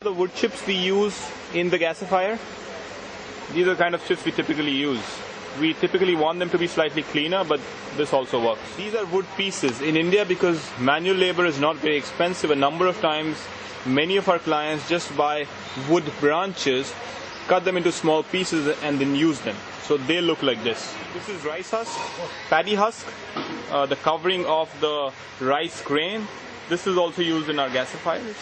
the wood chips we use in the gasifier. These are the kind of chips we typically use. We typically want them to be slightly cleaner, but this also works. These are wood pieces. In India, because manual labor is not very expensive, a number of times many of our clients just buy wood branches, cut them into small pieces and then use them. So they look like this. This is rice husk, paddy husk, the covering of the rice grain. This is also used in our gasifiers.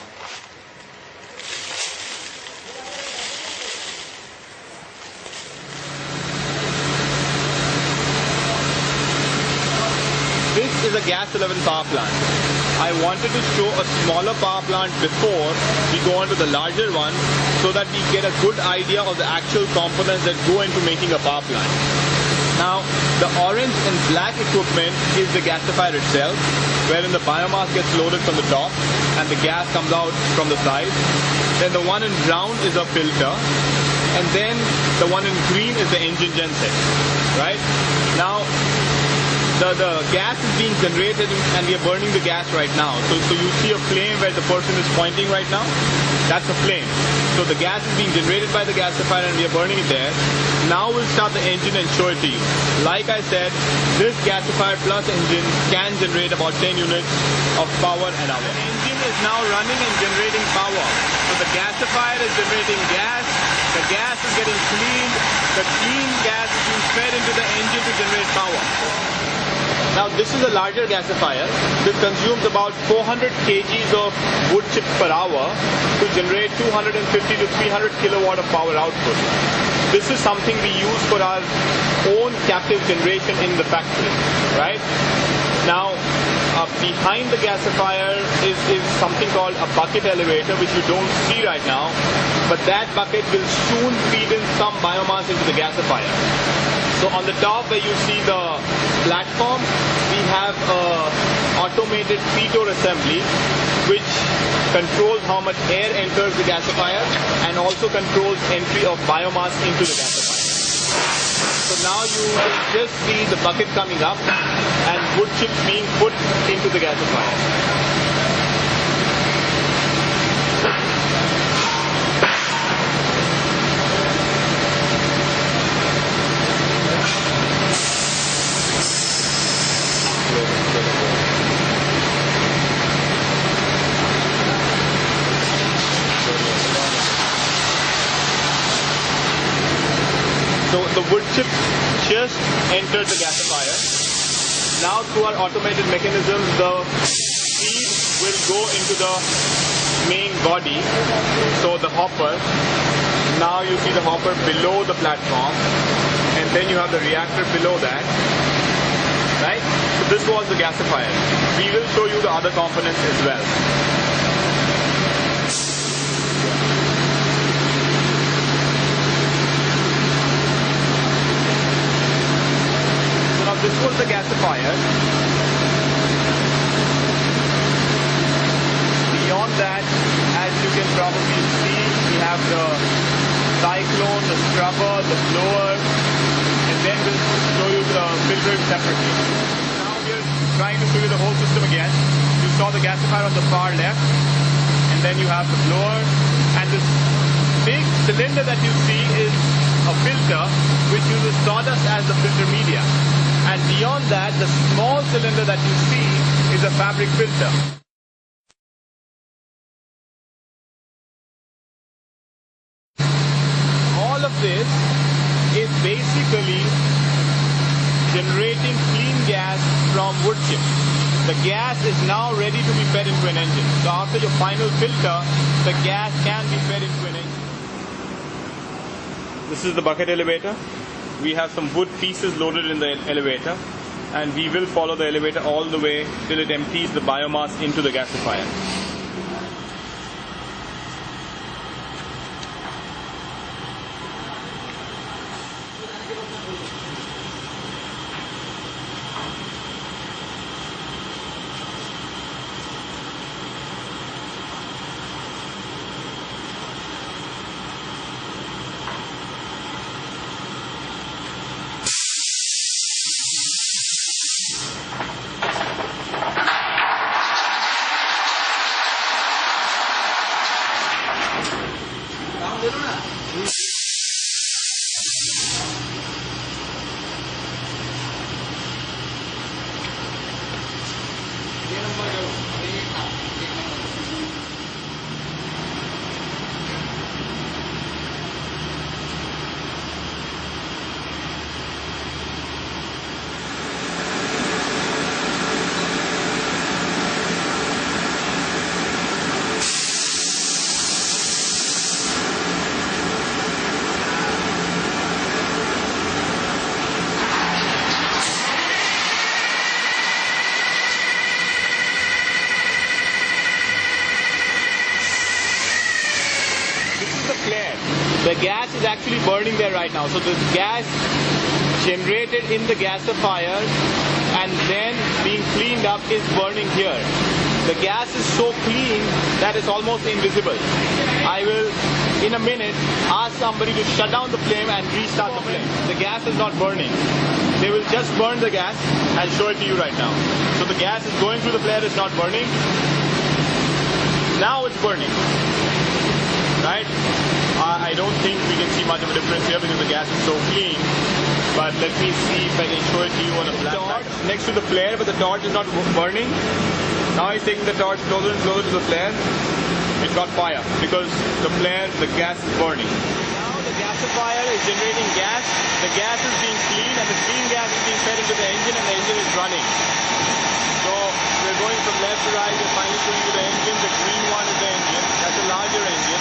This is a gas 11 power plant. I wanted to show a smaller power plant before we go on to the larger one so that we get a good idea of the actual components that go into making a power plant. Now, the orange and black equipment is the gasifier itself, wherein the biomass gets loaded from the top and the gas comes out from the side. Then the one in brown is a filter, and then the one in green is the engine genset, right? Now, the gas is being generated and we are burning the gas right now. So you see a flame where the person is pointing right now. That's a flame. So the gas is being generated by the gasifier and we are burning it there. Now we'll start the engine and show it to you. Like I said, this gasifier plus engine can generate about 10 units of power an hour. The engine is now running and generating power. So the gasifier is generating gas. The gas is getting cleaned. The clean gas is being fed into the engine to generate power. Now this is a larger gasifier. This consumes about 400 kgs of wood chips per hour to generate 250 to 300 kilowatt of power output. This is something we use for our own captive generation in the factory, right? Now, behind the gasifier is something called a bucket elevator, which you don't see right now, but that bucket will soon feed in some biomass into the gasifier. So on the top where you see the platform, we have an automated feed door assembly which controls how much air enters the gasifier and also controls entry of biomass into the gasifier. So now you will just see the bucket coming up and wood chips being put into the gasifier. So the wood chip just entered the gasifier. Now through our automated mechanism, the feed will go into the main body, so the hopper. Now you see the hopper below the platform, and then you have the reactor below that, right? So this was the gasifier. We will show you the other components as well. This was the gasifier. Beyond that, as you can probably see, we have the cyclone, the scrubber, the blower, and then we'll show you the filters separately. Now we're trying to show you the whole system again. You saw the gasifier on the far left, and then you have the blower, and this big cylinder that you see is a filter which uses sawdust as the filter media. And beyond that, the small cylinder that you see is a fabric filter. All of this is basically generating clean gas from wood chips. The gas is now ready to be fed into an engine. So after your final filter, the gas can be fed into an engine. This is the bucket elevator. We have some wood pieces loaded in the elevator, and we will follow the elevator all the way till it empties the biomass into the gasifier. The gas is actually burning there right now. So the gas generated in the gasifier and then being cleaned up is burning here. The gas is so clean that it's almost invisible. I will, in a minute, ask somebody to shut down the flame and restart the flame. The gas is not burning. They will just burn the gas. I'll show it to you right now. So the gas is going through the flare, it's not burning. Now it's burning. Right? I don't think we can see much of a difference here because the gas is so clean. But let me see if I can show it to you on a black torch next to the flare, but the torch is not burning. Now he's taking the torch closer and closer to the flare. It's got fire because the gas is burning. Now the gasifier is generating gas. The gas is being cleaned and the clean gas is being fed into the engine and the engine is running. So we're going from left to right. We're finally going to the engine. The green one is the engine. That's a larger engine.